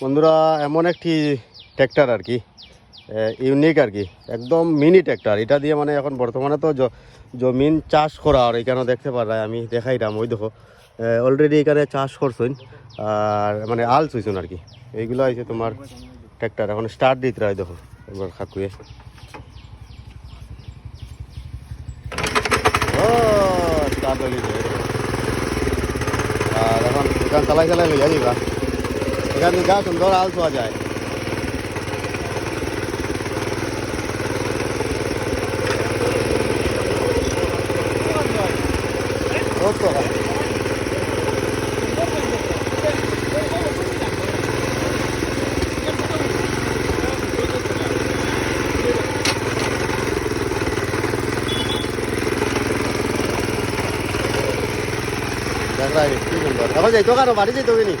বন্ধুরা এমন একটি ট্র্যাক্টর আর কি, ইউনিক আর কি, একদম মিনি ট্র্যাক্টর। এটা দিয়ে মানে এখন বর্তমানে তো জমিন চাষ করা, আর এখানে দেখতে পারা আমি দেখাইলাম, ওই দেখো অলরেডি এখানে চাষ করছেন আর মানে আল চুইছেন আর কি। এইগুলো হয়েছে তোমার ট্র্যাক্টর। এখন স্টার্ট দিতে হয়, দেখো একবার খাকুয়ে স্টার্ট হয়ে আর এখন এখান চালাই চালাই লইয়া দিবা। এখানে যা সুন্দর আল পাওয়া যায়। দেখ কি সুন্দর। এখন যাইতো কারো বাড়ি যাইতো কিনি।